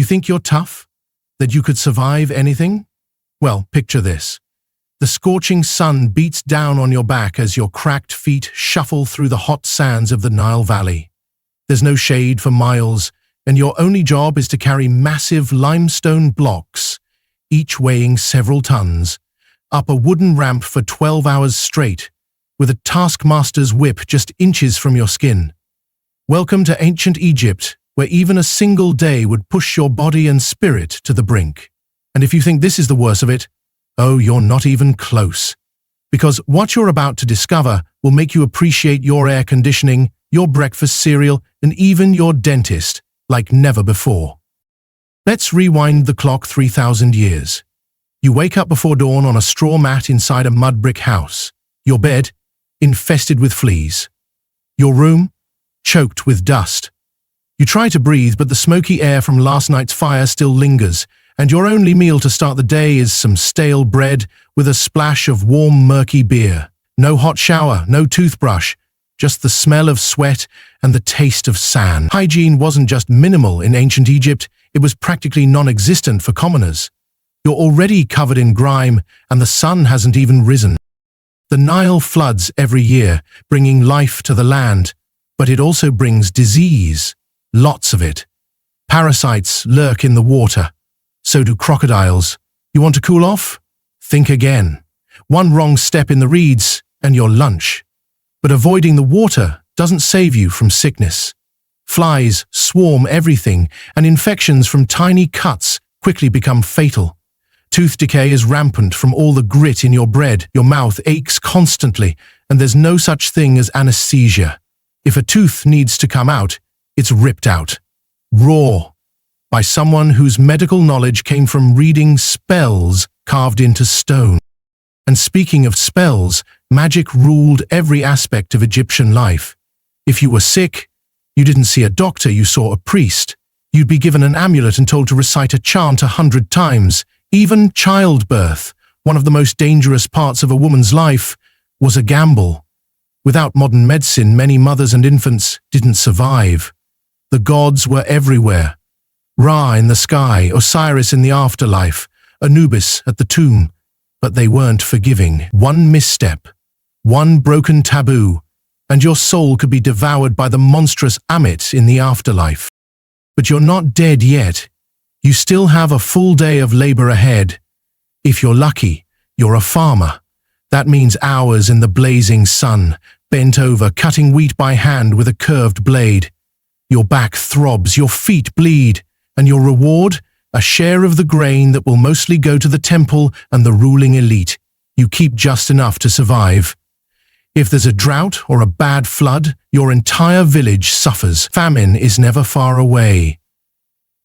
You think you're tough? That you could survive anything? Well, picture this. The scorching sun beats down on your back as your cracked feet shuffle through the hot sands of the Nile Valley. There's no shade for miles, and your only job is to carry massive limestone blocks, each weighing several tons, up a wooden ramp for 12 hours straight, with a taskmaster's whip just inches from your skin. Welcome to ancient Egypt, where even a single day would push your body and spirit to the brink. And if you think this is the worst of it, oh, you're not even close. Because what you're about to discover will make you appreciate your air conditioning, your breakfast cereal, and even your dentist like never before. Let's rewind the clock 3,000 years. You wake up before dawn on a straw mat inside a mud brick house. Your bed, infested with fleas. Your room, choked with dust. You try to breathe, but the smoky air from last night's fire still lingers, and your only meal to start the day is some stale bread with a splash of warm, murky beer. No hot shower, no toothbrush, just the smell of sweat and the taste of sand. Hygiene wasn't just minimal in ancient Egypt, it was practically non-existent for commoners. You're already covered in grime, and the sun hasn't even risen. The Nile floods every year, bringing life to the land, but it also brings disease. Lots of it. Parasites lurk in the water. So do crocodiles. You want to cool off? Think again. One wrong step in the reeds, and you're lunch. But avoiding the water doesn't save you from sickness. Flies swarm everything, and infections from tiny cuts quickly become fatal. Tooth decay is rampant from all the grit in your bread. Your mouth aches constantly, and there's no such thing as anesthesia. If a tooth needs to come out, it's ripped out, raw, by someone whose medical knowledge came from reading spells carved into stone. And speaking of spells, magic ruled every aspect of Egyptian life. If you were sick, you didn't see a doctor, you saw a priest. You'd be given an amulet and told to recite a chant 100 times. Even childbirth, one of the most dangerous parts of a woman's life, was a gamble. Without modern medicine, many mothers and infants didn't survive. The gods were everywhere. Ra in the sky, Osiris in the afterlife, Anubis at the tomb. But they weren't forgiving. One misstep, one broken taboo, and your soul could be devoured by the monstrous Amit in the afterlife. But you're not dead yet. You still have a full day of labor ahead. If you're lucky, you're a farmer. That means hours in the blazing sun, bent over, cutting wheat by hand with a curved blade. Your back throbs, your feet bleed, and your reward? A share of the grain that will mostly go to the temple and the ruling elite. You keep just enough to survive. If there's a drought or a bad flood, your entire village suffers. Famine is never far away.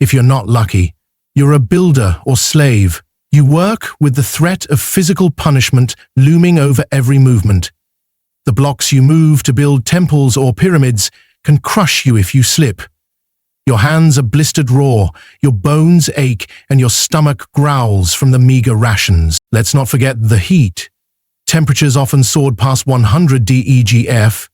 If you're not lucky, you're a builder or slave. You work with the threat of physical punishment looming over every movement. The blocks you move to build temples or pyramids can crush you if you slip. Your hands are blistered raw, your bones ache, and your stomach growls from the meager rations. Let's not forget the heat. Temperatures often soared past 100 DEGF,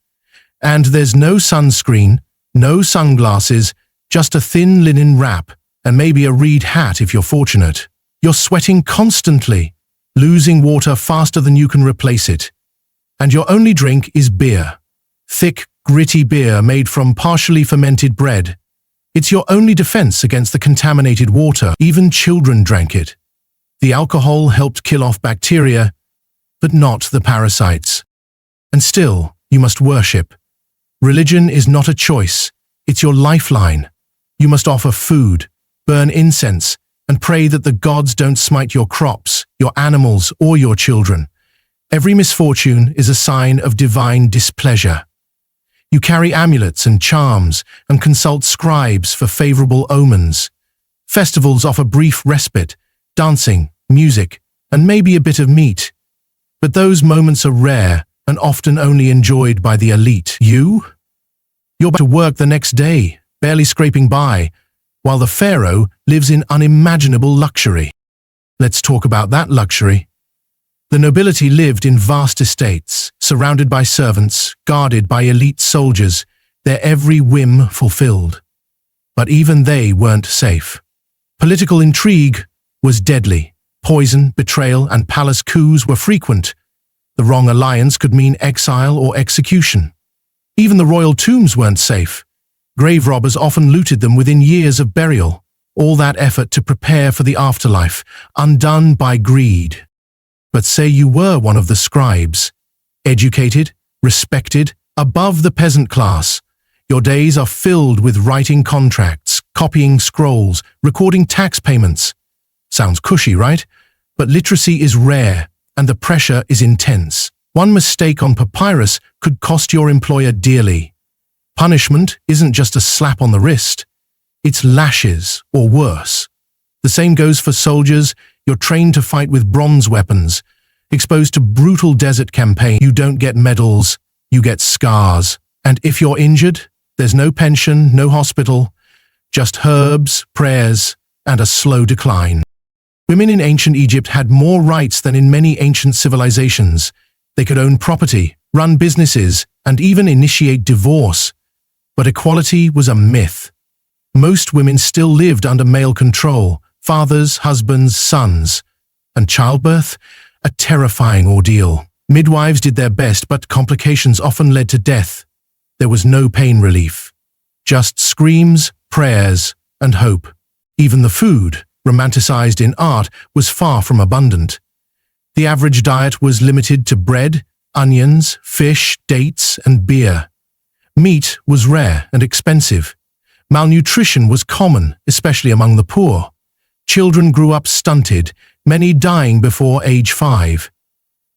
and there's no sunscreen, no sunglasses, just a thin linen wrap, and maybe a reed hat if you're fortunate. You're sweating constantly, losing water faster than you can replace it. And your only drink is beer. Thick, gritty beer made from partially fermented bread. It's your only defense against the contaminated water. Even children drank it. The alcohol helped kill off bacteria, but not the parasites. And still, you must worship. Religion is not a choice. It's your lifeline. You must offer food, burn incense, and pray that the gods don't smite your crops, your animals, or your children. Every misfortune is a sign of divine displeasure. You carry amulets and charms and consult scribes for favorable omens. Festivals offer brief respite, dancing, music, and maybe a bit of meat. But those moments are rare and often only enjoyed by the elite. You're back to work the next day, barely scraping by, while the Pharaoh lives in unimaginable luxury. Let's talk about that luxury. The nobility lived in vast estates, surrounded by servants, guarded by elite soldiers, their every whim fulfilled. But even they weren't safe. Political intrigue was deadly. Poison, betrayal, and palace coups were frequent. The wrong alliance could mean exile or execution. Even the royal tombs weren't safe. Grave robbers often looted them within years of burial. All that effort to prepare for the afterlife, undone by greed. But say you were one of the scribes, educated, respected, above the peasant class. Your days are filled with writing contracts, copying scrolls, recording tax payments. Sounds cushy, right? But literacy is rare, and the pressure is intense. One mistake on papyrus could cost your employer dearly. Punishment isn't just a slap on the wrist. It's lashes, or worse. The same goes for soldiers. You're trained to fight with bronze weapons. Exposed to brutal desert campaign, you don't get medals, you get scars. And if you're injured, there's no pension, no hospital, just herbs, prayers, and a slow decline. Women in ancient Egypt had more rights than in many ancient civilizations. They could own property, run businesses, and even initiate divorce. But equality was a myth. Most women still lived under male control, fathers, husbands, sons. And childbirth? A terrifying ordeal. Midwives did their best, but complications often led to death. There was no pain relief. Just screams, prayers, and hope. Even the food, romanticized in art, was far from abundant. The average diet was limited to bread, onions, fish, dates, and beer. Meat was rare and expensive. Malnutrition was common, especially among the poor. Children grew up stunted, many dying before age 5.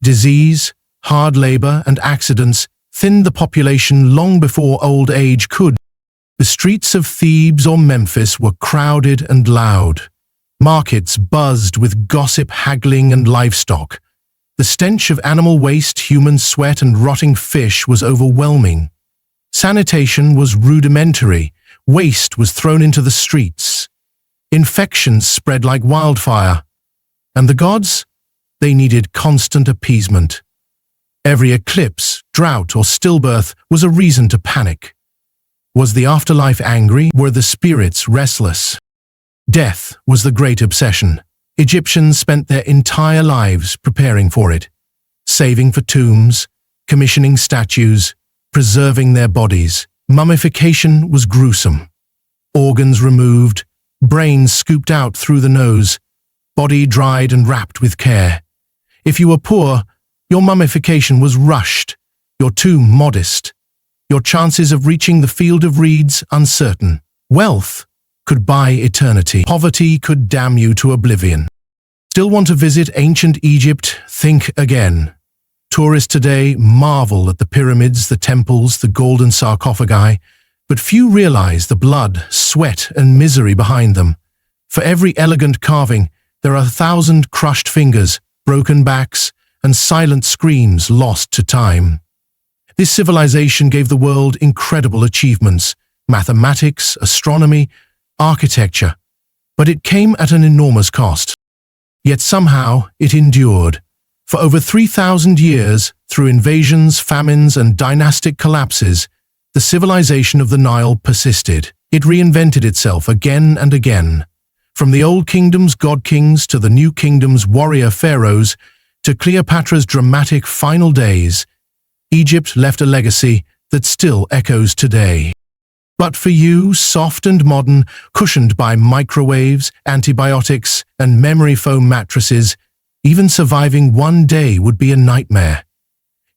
Disease, hard labor, and accidents thinned the population long before old age could. The streets of Thebes or Memphis were crowded and loud. Markets buzzed with gossip, haggling, and livestock. The stench of animal waste, human sweat, and rotting fish was overwhelming. Sanitation was rudimentary. Waste was thrown into the streets. Infections spread like wildfire. And the gods? They needed constant appeasement. Every eclipse, drought, or stillbirth was a reason to panic. Was the afterlife angry? Were the spirits restless? Death was the great obsession. Egyptians spent their entire lives preparing for it, saving for tombs, commissioning statues, preserving their bodies. Mummification was gruesome. Organs removed, brains scooped out through the nose, body dried and wrapped with care. If you were poor, your mummification was rushed, your tomb modest, your chances of reaching the field of reeds uncertain. Wealth could buy eternity. Poverty could damn you to oblivion. Still want to visit ancient Egypt? Think again. Tourists today marvel at the pyramids, the temples, the golden sarcophagi, but few realize the blood, sweat, and misery behind them. For every elegant carving, there are 1,000 crushed fingers, broken backs, and silent screams lost to time. This civilization gave the world incredible achievements: mathematics, astronomy, architecture, but it came at an enormous cost. Yet somehow it endured. For over 3,000 years, through invasions, famines, and dynastic collapses, the civilization of the Nile persisted. It reinvented itself again and again. From the old kingdom's god-kings to the new kingdom's warrior pharaohs to Cleopatra's dramatic final days, Egypt left a legacy that still echoes today. But for you, soft and modern, cushioned by microwaves, antibiotics, and memory foam mattresses, even surviving one day would be a nightmare.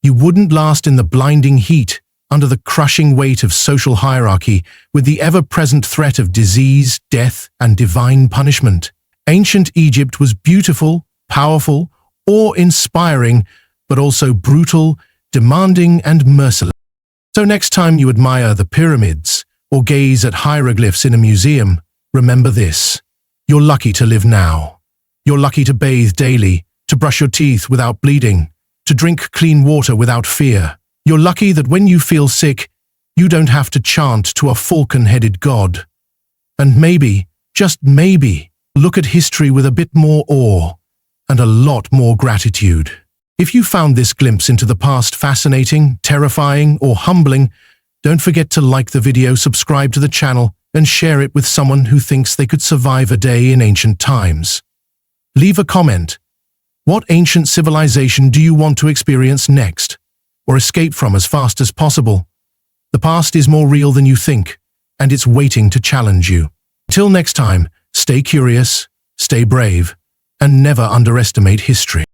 You wouldn't last in the blinding heat, under the crushing weight of social hierarchy, with the ever-present threat of disease, death, and divine punishment. Ancient Egypt was beautiful, powerful, awe-inspiring, but also brutal, demanding, and merciless. So next time you admire the pyramids, or gaze at hieroglyphs in a museum, remember this: you're lucky to live now. You're lucky to bathe daily, to brush your teeth without bleeding, to drink clean water without fear. You're lucky that when you feel sick, you don't have to chant to a falcon-headed god. And maybe, just maybe, look at history with a bit more awe and a lot more gratitude. If you found this glimpse into the past fascinating, terrifying, or humbling, Don't forget to like the video, subscribe to the channel, and share it with someone who thinks they could survive a day in ancient times. Leave a comment. What ancient civilization do you want to experience next, or escape from as fast as possible? The past is more real than you think, and it's waiting to challenge you. Till next time, stay curious, stay brave, and never underestimate history.